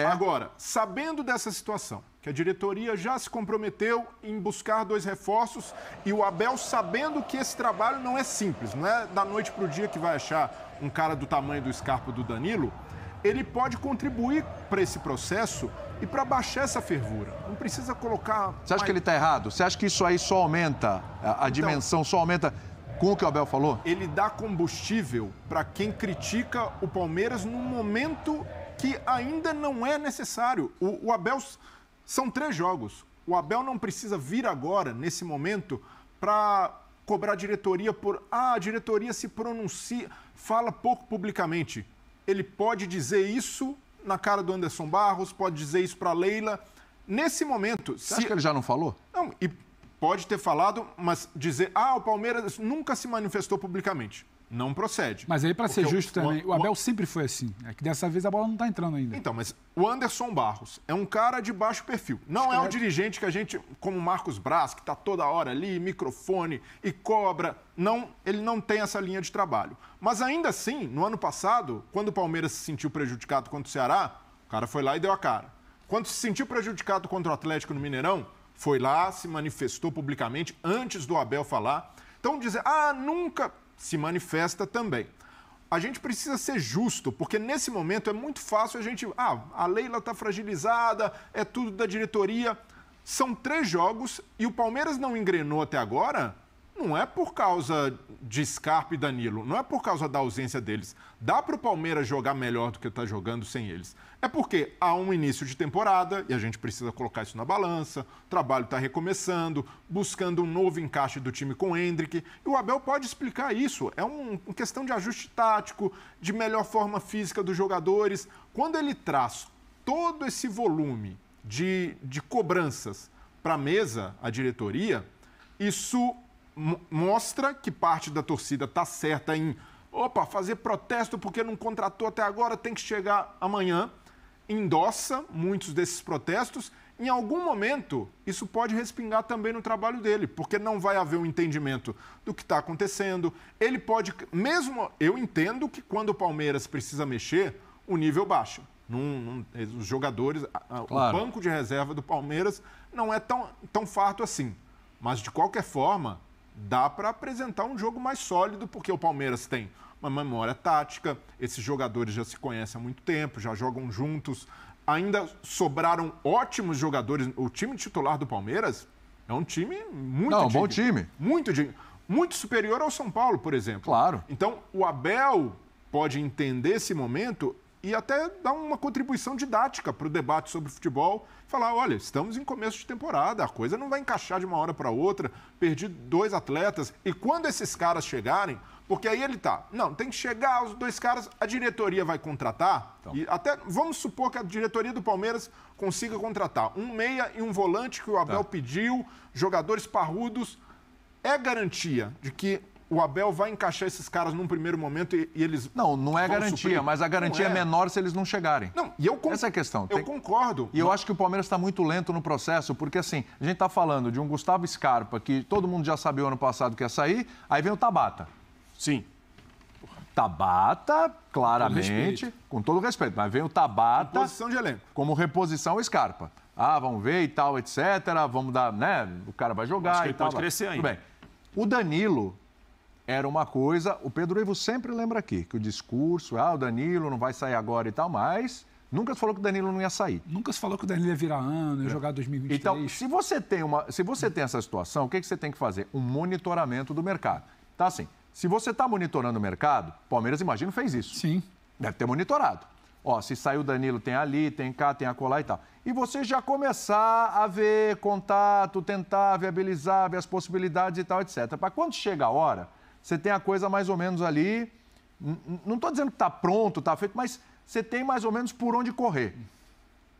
Agora, sabendo dessa situação, que a diretoria já se comprometeu em buscar 2 reforços e o Abel sabendo que esse trabalho não é simples, não é da noite para o dia que vai achar um cara do tamanho do Scarpa do Danilo, ele pode contribuir para esse processo e para baixar essa fervura. Não precisa colocar... Você acha que ele está errado? Você acha que isso aí só aumenta, a dimensão só aumenta com o que o Abel falou? Ele dá combustível para quem critica o Palmeiras num momento que ainda não é necessário. O Abel... São 3 jogos. O Abel não precisa vir agora, nesse momento, para cobrar a diretoria por... a diretoria se pronuncia, fala pouco publicamente. Ele pode dizer isso na cara do Anderson Barros, pode dizer isso para a Leila. Nesse momento... Você acha que ele já não falou? Não, e pode ter falado, mas dizer... o Palmeiras nunca se manifestou publicamente. Não procede. Mas aí, para ser justo também, o Abel sempre foi assim. É que dessa vez a bola não está entrando ainda. Então, mas o Anderson Barros é um cara de baixo perfil. Não é o dirigente que a gente, como o Marcos Braz, que está toda hora ali, microfone e cobra. Não, ele não tem essa linha de trabalho. Mas ainda assim, no ano passado, quando o Palmeiras se sentiu prejudicado contra o Ceará, o cara foi lá e deu a cara. Quando se sentiu prejudicado contra o Atlético no Mineirão, foi lá, se manifestou publicamente antes do Abel falar. Então, dizer, nunca... se manifesta também. A gente precisa ser justo, porque nesse momento é muito fácil a gente... a Leila está fragilizada, é tudo da diretoria. São 3 jogos e o Palmeiras não engrenou até agora, não é por causa de Scarpa e Danilo, não é por causa da ausência deles. Dá para o Palmeiras jogar melhor do que está jogando sem eles. É porque há um início de temporada e a gente precisa colocar isso na balança, o trabalho está recomeçando, buscando um novo encaixe do time com o Endrick. E o Abel pode explicar isso. É uma questão de ajuste tático, de melhor forma física dos jogadores. Quando ele traz todo esse volume de cobranças para a mesa, a diretoria, isso mostra que parte da torcida está certa em fazer protesto porque não contratou até agora, tem que chegar amanhã. Endossa muitos desses protestos. Em algum momento, isso pode respingar também no trabalho dele, porque não vai haver um entendimento do que está acontecendo. Ele pode... Eu entendo que quando o Palmeiras precisa mexer, o nível baixa. Os jogadores... Claro. O banco de reserva do Palmeiras não é tão farto assim. Mas, de qualquer forma, dá para apresentar um jogo mais sólido, porque o Palmeiras tem uma memória tática, esses jogadores já se conhecem há muito tempo, já jogam juntos, ainda sobraram ótimos jogadores. O time titular do Palmeiras é um time muito digno, bom time. Muito digno, muito superior ao São Paulo, por exemplo. Claro. Então, o Abel pode entender esse momento e até dar uma contribuição didática para o debate sobre futebol. Falar, olha, estamos em começo de temporada, a coisa não vai encaixar de uma hora para outra, perdi 2 atletas. E quando esses caras chegarem, porque aí ele tem que chegar os 2 caras, a diretoria vai contratar, então. E até vamos supor que a diretoria do Palmeiras consiga contratar um meia e um volante que o Abel pediu, jogadores parrudos. É garantia de que o Abel vai encaixar esses caras num primeiro momento e eles... Não é garantia, suprir. Mas a garantia é menor se eles não chegarem. Essa é a questão. Eu concordo. E eu acho que o Palmeiras está muito lento no processo, porque assim, a gente está falando de um Gustavo Scarpa, que todo mundo já sabia o ano passado que ia sair, aí vem o Tabata. Sim. Tabata, claramente, com todo respeito, mas vem o Tabata... Reposição de elenco. Como reposição ao Scarpa. Vamos ver e tal, etc. Vamos dar, né? O cara vai jogar acho que e ele tal. Pode crescer ainda. Tudo bem. O Danilo... Era uma coisa, o Pedro Ivo sempre lembra aqui, que o discurso, o Danilo não vai sair agora e tal, mas nunca se falou que o Danilo não ia sair. Nunca se falou que o Danilo ia virar ano, ia jogar 2023. Então, se você tem essa situação, o que você tem que fazer? Um monitoramento do mercado. Tá assim, se você está monitorando o mercado, Palmeiras, imagino, fez isso. Sim. Deve ter monitorado. Se saiu o Danilo, tem ali, tem cá, tem acolá e tal. E você já começar a ver contato, tentar viabilizar, ver as possibilidades e tal, etc. Para quando chega a hora... Você tem a coisa mais ou menos ali, não estou dizendo que está pronto, está feito, mas você tem mais ou menos por onde correr.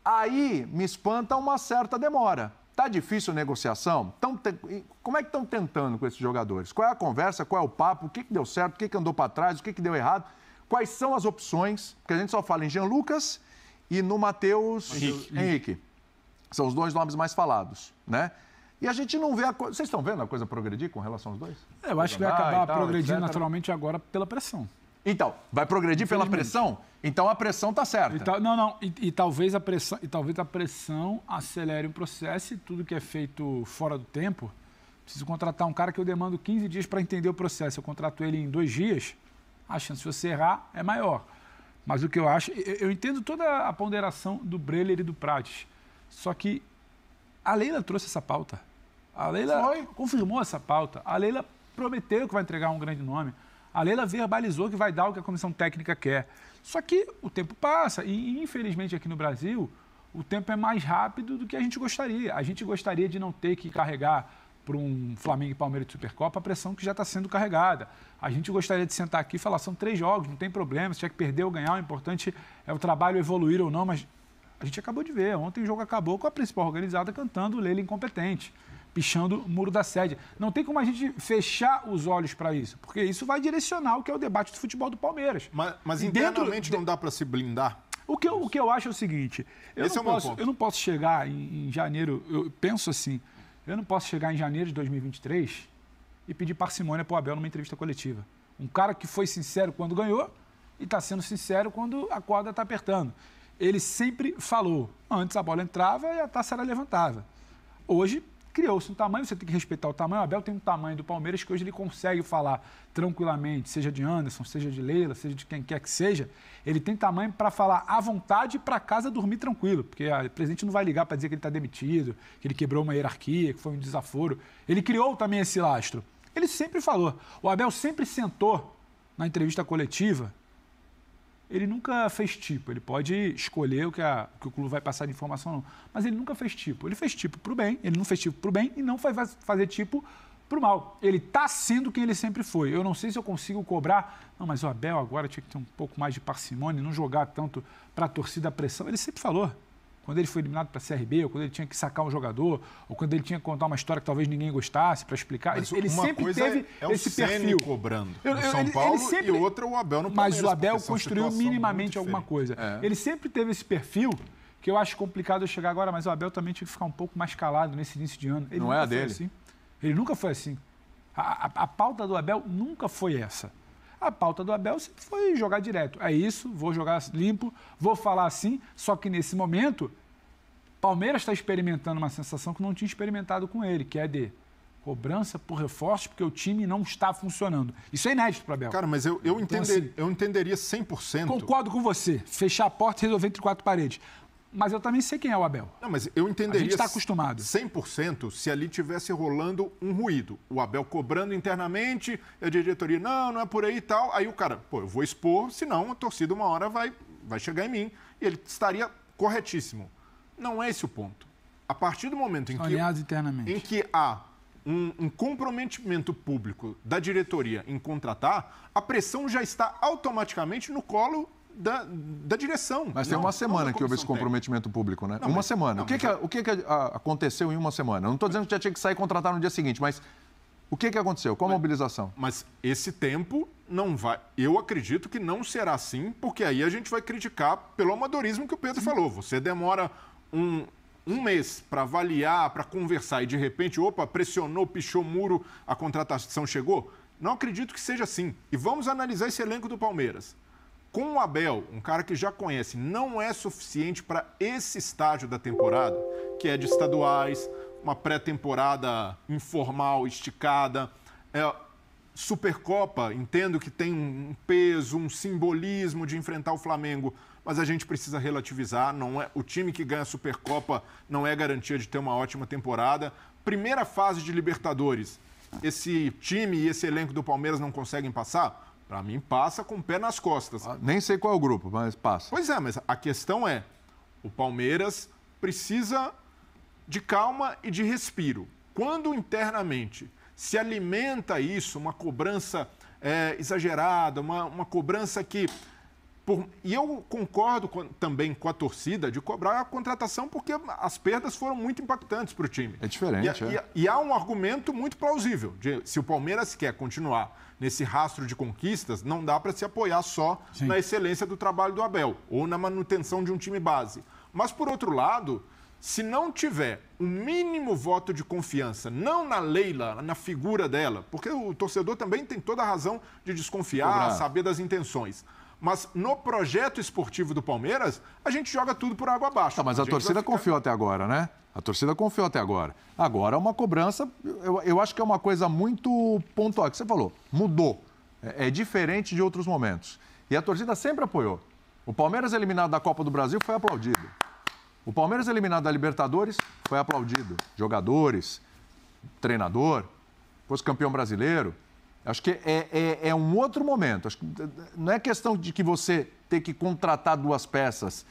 Aí me espanta uma certa demora. Está difícil a negociação? Como é que estão tentando com esses jogadores? Qual é a conversa, qual é o papo, o que deu certo, o que andou para trás, o que deu errado? Quais são as opções? Porque a gente só fala em Jean Lucas e no Matheus Henrique. São os 2 nomes mais falados, né? E a gente não vê a coisa... Vocês estão vendo a coisa progredir com relação aos 2? Eu acho que vai acabar progredindo naturalmente agora pela pressão. Então, vai progredir pela pressão? Então a pressão está certa. E talvez a pressão acelere o processo e tudo que é feito fora do tempo. Preciso contratar um cara que eu demando 15 dias para entender o processo. Eu contrato ele em 2 dias, a chance de você errar é maior. Mas o que eu acho... Eu entendo toda a ponderação do Breler e do Prates. Só que a Leila trouxe essa pauta. A Leila confirmou essa pauta. A Leila prometeu que vai entregar um grande nome. A Leila verbalizou que vai dar o que a comissão técnica quer. Só que o tempo passa e, infelizmente, aqui no Brasil, o tempo é mais rápido do que a gente gostaria. A gente gostaria de não ter que carregar para um Flamengo e Palmeiras de Supercopa a pressão que já está sendo carregada. A gente gostaria de sentar aqui e falar, são 3 jogos, não tem problema, se tiver que perder ou ganhar, o importante é o trabalho evoluir ou não, mas a gente acabou de ver. Ontem o jogo acabou com a principal organizada cantando Leila incompetente, pichando o muro da sede. Não tem como a gente fechar os olhos para isso, porque isso vai direcionar o que é o debate do futebol do Palmeiras. Mas internamente não dá para se blindar? O que eu acho é o seguinte, eu não posso chegar em janeiro, eu penso assim, eu não posso chegar em janeiro de 2023 e pedir parcimônia para o Abel numa entrevista coletiva. Um cara que foi sincero quando ganhou e está sendo sincero quando a corda está apertando. Ele sempre falou, antes a bola entrava e a taça era levantada. Hoje, criou-se um tamanho, você tem que respeitar o tamanho. O Abel tem um tamanho do Palmeiras que hoje ele consegue falar tranquilamente, seja de Anderson, seja de Leila, seja de quem quer que seja. Ele tem tamanho para falar à vontade e para casa dormir tranquilo, porque o presidente não vai ligar para dizer que ele está demitido, que ele quebrou uma hierarquia, que foi um desaforo. Ele criou também esse lastro. Ele sempre falou. O Abel sempre sentou na entrevista coletiva. Ele nunca fez tipo, ele pode escolher o que o clube vai passar de informação, não. Mas ele nunca fez tipo. Ele fez tipo para o bem, ele não fez tipo para o bem e não vai fazer tipo para o mal. Ele está sendo quem ele sempre foi. Eu não sei se eu consigo cobrar. Não, mas o Abel agora tinha que ter um pouco mais de parcimônia, não jogar tanto para a torcida a pressão. Ele sempre falou. Quando ele foi eliminado para a CRB, ou quando ele tinha que sacar um jogador, ou quando ele tinha que contar uma história que talvez ninguém gostasse para explicar. Mas ele sempre teve esse perfil. Cobrando no São Paulo sempre... e outra o Abel no Palmeiras. Mas o Abel construiu minimamente alguma coisa. Ele sempre teve esse perfil que eu acho complicado eu chegar agora, mas o Abel também tinha que ficar um pouco mais calado nesse início de ano. Ele não é a dele. Assim. Ele nunca foi assim. A pauta do Abel nunca foi essa. A pauta do Abel sempre foi jogar direto. É isso, vou jogar limpo, vou falar assim, só que nesse momento, Palmeiras está experimentando uma sensação que não tinha experimentado com ele, que é de cobrança por reforços, porque o time não está funcionando. Isso é inédito para o Abel. Cara, mas eu entenderia 100%. Concordo com você, fechar a porta e resolver entre quatro paredes. Mas eu também sei quem é o Abel. Não, mas eu entenderia. A gente está acostumado. 100% se ali tivesse rolando um ruído. O Abel cobrando internamente, a diretoria, não é por aí e tal. Aí o cara, eu vou expor, senão a torcida uma hora vai chegar em mim. E ele estaria corretíssimo. Não é esse o ponto. A partir do momento em que há um comprometimento público da diretoria em contratar, a pressão já está automaticamente no colo da direção. Mas tem uma semana que houve esse comprometimento público, né? Uma semana. O que aconteceu em uma semana? Eu não estou dizendo que já tinha que sair e contratar no dia seguinte, mas o que aconteceu? Qual a mobilização? Mas esse tempo não vai... Eu acredito que não será assim, porque aí a gente vai criticar pelo amadorismo que o Pedro falou. Você demora um mês para avaliar, para conversar e de repente, pressionou, pichou muro, a contratação chegou. Não acredito que seja assim. E vamos analisar esse elenco do Palmeiras. Com o Abel, um cara que já conhece, não é suficiente para esse estágio da temporada, que é de estaduais, uma pré-temporada informal, esticada. Supercopa, entendo que tem um peso, um simbolismo de enfrentar o Flamengo, mas a gente precisa relativizar. Não é, o time que ganha a Supercopa não é garantia de ter uma ótima temporada. Primeira fase de Libertadores, esse time e esse elenco do Palmeiras não conseguem passar? Para mim, passa com o pé nas costas. Nem sei qual é o grupo, mas passa. Pois é, mas a questão é, o Palmeiras precisa de calma e de respiro. Quando internamente se alimenta isso, uma cobrança exagerada, uma cobrança que... E eu concordo também com a torcida de cobrar a contratação porque as perdas foram muito impactantes para o time. É diferente, E há um argumento muito plausível. Se o Palmeiras quer continuar nesse rastro de conquistas, não dá para se apoiar só na excelência do trabalho do Abel ou na manutenção de um time base. Mas, por outro lado, se não tiver um mínimo voto de confiança, não na Leila, na figura dela, porque o torcedor também tem toda a razão de desconfiar, saber das intenções. Mas no projeto esportivo do Palmeiras, a gente joga tudo por água abaixo. Mas a torcida confiou até agora, né? A torcida confiou até agora. Agora, uma cobrança, eu acho que é uma coisa muito pontual. Que você falou, mudou. É diferente de outros momentos. E a torcida sempre apoiou. O Palmeiras eliminado da Copa do Brasil foi aplaudido. O Palmeiras eliminado da Libertadores foi aplaudido. Jogadores, treinador, fosse campeão brasileiro. Acho que é um outro momento. Acho que não é questão de que você ter que contratar duas peças,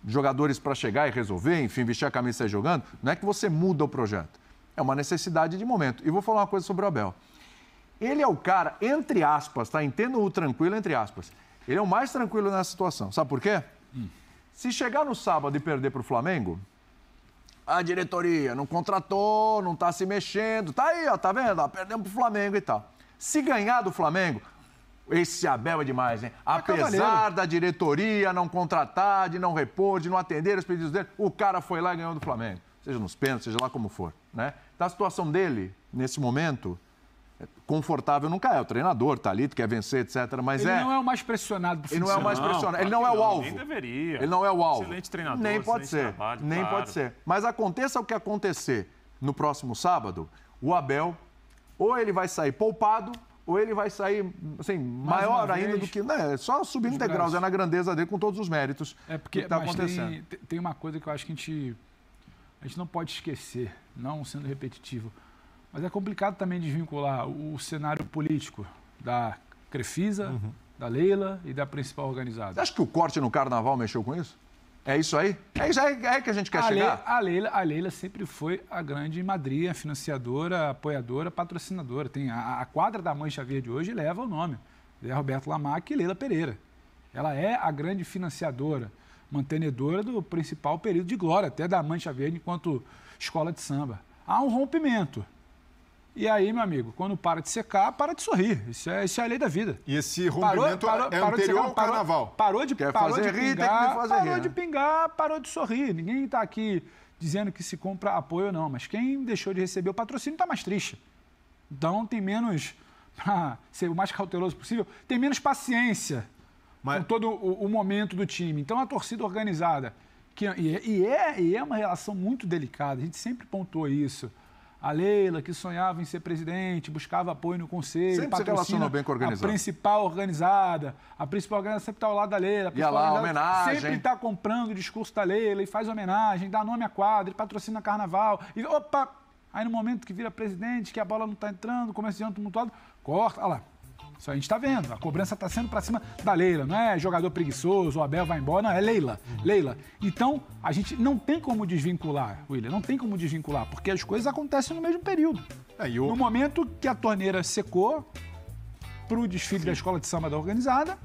jogadores para chegar e resolver, enfim, vestir a camisa e sair jogando. Não é que você muda o projeto. É uma necessidade de momento. E vou falar uma coisa sobre o Abel. Ele é o cara, entre aspas, tá? Entendo o tranquilo, entre aspas. Ele é o mais tranquilo nessa situação. Sabe por quê? Se chegar no sábado e perder para o Flamengo, a diretoria não contratou, não está se mexendo. Tá aí, tá vendo? Perdemos para o Flamengo e tal. Se ganhar do Flamengo, esse Abel é demais, hein? Apesar da diretoria não contratar, de não repor, de não atender os pedidos dele, o cara foi lá e ganhou do Flamengo. Seja nos pênaltis, seja lá como for, né? Então, a situação dele, nesse momento, confortável nunca é. O treinador tá ali, quer vencer, etc. Mas ele não é o mais pressionado do futebol. Ele não é o mais pressionado. Ele não é o alvo. Nem deveria. Ele não é o alvo. Excelente treinador. Nem pode ser. Trabalho, nem pode ser. Mas aconteça o que acontecer no próximo sábado, o Abel, ou ele vai sair poupado, ou ele vai sair assim, maior ainda do que... Né, só subindo degraus, é na grandeza dele com todos os méritos porque que está acontecendo. Tem uma coisa que eu acho que a gente não pode esquecer, não sendo repetitivo, mas é complicado também desvincular o cenário político da Crefisa, da Leila e da principal organizada. Você acha que o corte no carnaval mexeu com isso? É isso aí? É isso aí que a gente quer chegar? A Leila sempre foi a grande madrinha, financiadora, apoiadora, patrocinadora. Tem a quadra da Mancha Verde hoje leva o nome. É Roberto Lamac e Leila Pereira. Ela é a grande financiadora, mantenedora do principal período de glória, até da Mancha Verde enquanto escola de samba. Há um rompimento. E aí, meu amigo, quando para de secar, para de sorrir. Isso é a lei da vida. E esse rompimento é anterior ao carnaval. Parou de pingar, parou de sorrir. Ninguém está aqui dizendo que se compra apoio ou não, mas quem deixou de receber o patrocínio está mais triste. Então tem menos, para ser o mais cauteloso possível, tem menos paciência com todo o momento do time. Então a torcida organizada, e é uma relação muito delicada, a gente sempre pontuou isso. A Leila, que sonhava em ser presidente, buscava apoio no conselho, sempre se relacionou bem com a organizada. A principal organizada sempre está ao lado da Leila. Ia lá, homenagem. Sempre está comprando o discurso da Leila e faz homenagem, dá nome à quadra, e patrocina carnaval. E, opa! Aí no momento que vira presidente, que a bola não está entrando, começa a ser tumultuado, corta. Olha lá. Isso a gente está vendo. A cobrança está sendo para cima da Leila. Não é jogador preguiçoso, o Abel vai embora. Não, é Leila. Leila. Então, a gente não tem como desvincular, William. Não tem como desvincular, porque as coisas acontecem no mesmo período. No momento que a torneira secou para o desfile da escola de samba da organizada,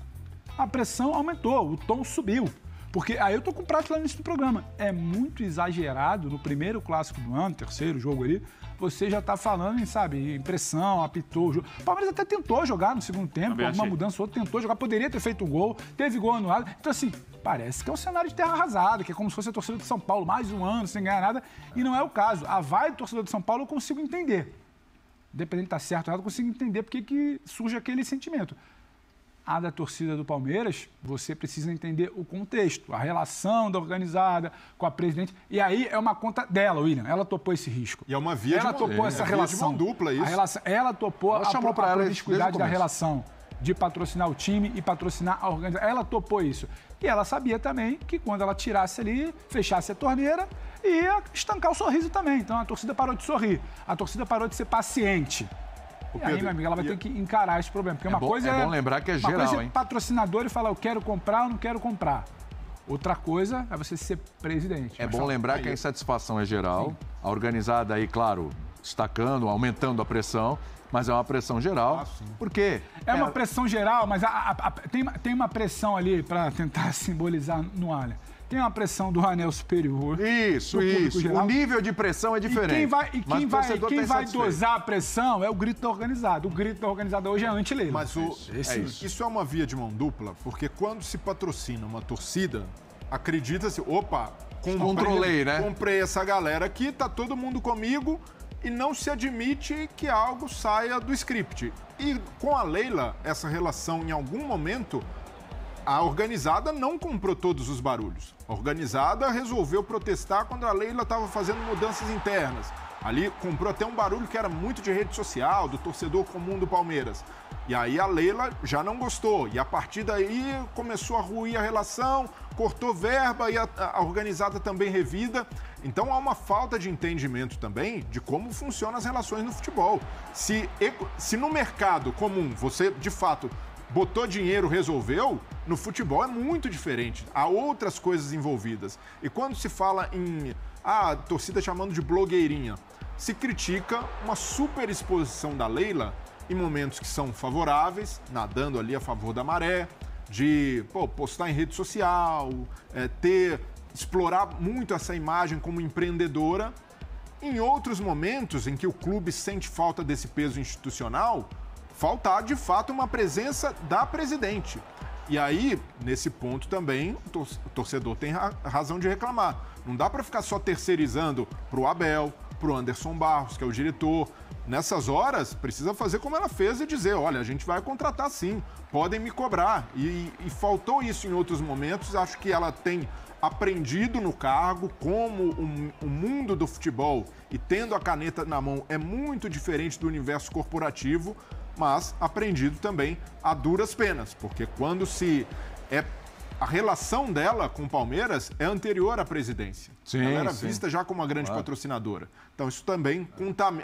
a pressão aumentou, o tom subiu. Porque aí eu tô com o prato lá no início do programa. É muito exagerado no primeiro clássico do ano, terceiro jogo ali, você já tá falando em, sabe, impressão, apitou o jogo. O Palmeiras até tentou jogar no segundo tempo, com alguma mudança ou outra, tentou jogar, poderia ter feito um gol, teve gol anulado. Então, assim, parece que é um cenário de terra arrasada, que é como se fosse a torcida de São Paulo, mais um ano sem ganhar nada, e não é o caso. A vai do torcedor de São Paulo eu consigo entender. Independente de estar certo ou errado, eu consigo entender porque que surge aquele sentimento. A da torcida do Palmeiras, você precisa entender o contexto, a relação da organizada com a presidente. E aí é uma conta dela, William. Ela topou esse risco. E é uma via ela de topou essa relação. De mão dupla, isso. Ela topou a promiscuidade da relação de patrocinar o time e patrocinar a organização. Ela topou isso. E ela sabia também que quando ela tirasse ali, fechasse a torneira, ia estancar o sorriso também. Então a torcida parou de sorrir. A torcida parou de ser paciente. E aí, minha amiga, ela vai ter que encarar esse problema. Porque uma coisa é bom lembrar que é geral, coisa é patrocinador e falar eu quero comprar ou não quero comprar. Outra coisa é você ser presidente. É bom lembrar que a insatisfação é geral. Sim. A organizada aí, claro, destacando, aumentando a pressão, mas é uma pressão geral. Por quê? É uma pressão geral, mas tem uma pressão ali, para tentar simbolizar no Allianz. Tem uma pressão do anel superior. Isso. Geral. O nível de pressão é diferente. Quem vai dosar a pressão é o grito da organizada. O grito da organizada hoje é anti-Leila. Mas isso é uma via de mão dupla, porque quando se patrocina uma torcida, acredita-se, opa, comprei essa galera aqui, tá todo mundo comigo, e não se admite que algo saia do script. E com a Leila, essa relação, em algum momento, a organizada não comprou todos os barulhos. A organizada resolveu protestar quando a Leila estava fazendo mudanças internas. Ali comprou até um barulho que era muito de rede social, do torcedor comum do Palmeiras. E aí a Leila já não gostou. E a partir daí começou a ruir a relação, cortou verba e a organizada também revida. Então há uma falta de entendimento também de como funcionam as relações no futebol. Se no mercado comum você, de fato, botou dinheiro, resolveu, no futebol é muito diferente. Há outras coisas envolvidas. E quando se fala em a torcida chamando de blogueirinha, se critica uma super exposição da Leila em momentos que são favoráveis, nadando ali a favor da maré, de postar em rede social, explorar muito essa imagem como empreendedora. Em outros momentos em que o clube sente falta desse peso institucional, faltar, de fato, uma presença da presidente. E aí, nesse ponto também, o torcedor tem razão de reclamar. Não dá para ficar só terceirizando para o Abel, para o Anderson Barros, que é o diretor. Nessas horas, precisa fazer como ela fez e dizer, olha, a gente vai contratar sim, podem me cobrar. E faltou isso em outros momentos. Acho que ela tem aprendido no cargo, como o mundo do futebol e tendo a caneta na mão é muito diferente do universo corporativo, mas aprendido também a duras penas, porque quando a relação dela com o Palmeiras é anterior à presidência. Sim, ela era vista já como uma grande patrocinadora. Então, isso também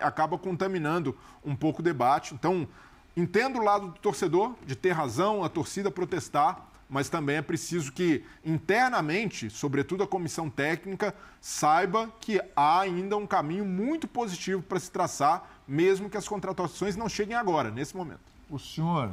acaba contaminando um pouco o debate. Então, entendo o lado do torcedor, de ter razão, a torcida protestar, mas também é preciso que, internamente, sobretudo a comissão técnica, saiba que há ainda um caminho muito positivo para se traçar, mesmo que as contratações não cheguem agora, nesse momento. O senhor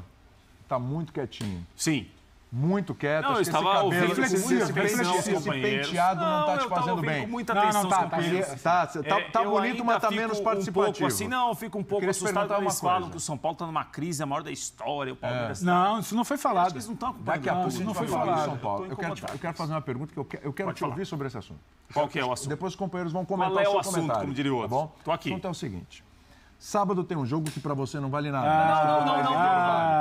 está muito quietinho. Sim. Muito quieto. Não, eu estava ouvindo esse penteado não está te fazendo bem. Com muita atenção. Tá bonito, mas está menos participativo. Eu fico um pouco assustado quando eles falam que o São Paulo está numa crise, a maior da história. O Palmeiras Não, isso não foi falado. Eles não estão Daqui a pouco isso não foi falado. São Paulo. Eu quero fazer uma pergunta que eu quero te ouvir sobre esse assunto. Qual que é o assunto? Depois os companheiros vão comentar o seu assunto, comentário. Como diria o outro. Tá bom? Tô aqui. O assunto é o seguinte. Sábado tem um jogo que pra você não vale nada.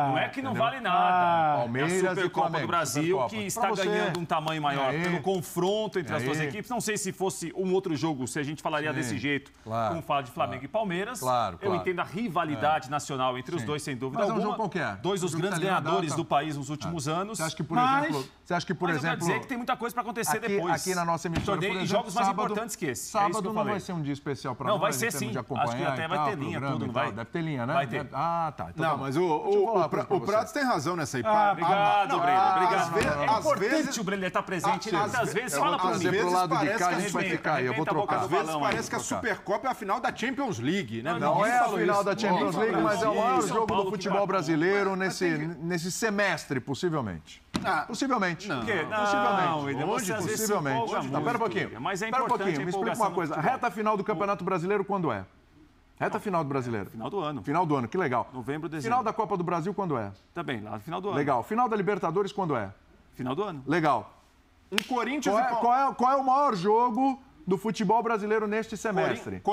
Não é que não vale nada. Palmeiras é a Supercopa do Brasil, Supercopa. que está ganhando um tamanho maior pelo confronto entre as duas aí? equipes. Não sei se fosse um outro jogo, se a gente falaria desse jeito, como fala de Flamengo e Palmeiras. Eu entendo a rivalidade nacional entre os dois, sem dúvida alguma. Mas é um jogo qualquer. Dois dos grandes ganhadores do país nos últimos anos. Você acha que, por exemplo... eu quero dizer que tem muita coisa para acontecer depois. Aqui na nossa emissora, por exemplo, jogos mais importantes que esse. Sábado não vai ser um dia especial para nós. Não, vai ser sim. Acho que até vai ter linha, tudo, não vai? Deve ter linha, né? Vai ter. Ah, tá. Então, não, mas o Pratos tem razão nessa aí. Obrigado, Brenner. Obrigado. É importante o Brenner estar presente. Muitas vezes fala por mim. Pro lado de cá, a gente vai ficar aí. Eu vou trocar. Às vezes parece que a Supercopa é a final da Champions League, né? Não é a final da Champions League, mas é o maior jogo do futebol brasileiro nesse semestre, possivelmente. Possivelmente. Não. Possivelmente. Espera um pouquinho. Mas é importante. Me explica uma coisa. Reta final do Campeonato Brasileiro quando é? Reta final do Brasileiro. Final do ano. Final do ano, que legal. Novembro, dezembro. Final da Copa do Brasil quando é? Também, lá no final do ano. Legal. Final da Libertadores quando é? Final do ano. Legal. Corinthians qual é o maior jogo do futebol brasileiro neste semestre? Corinthians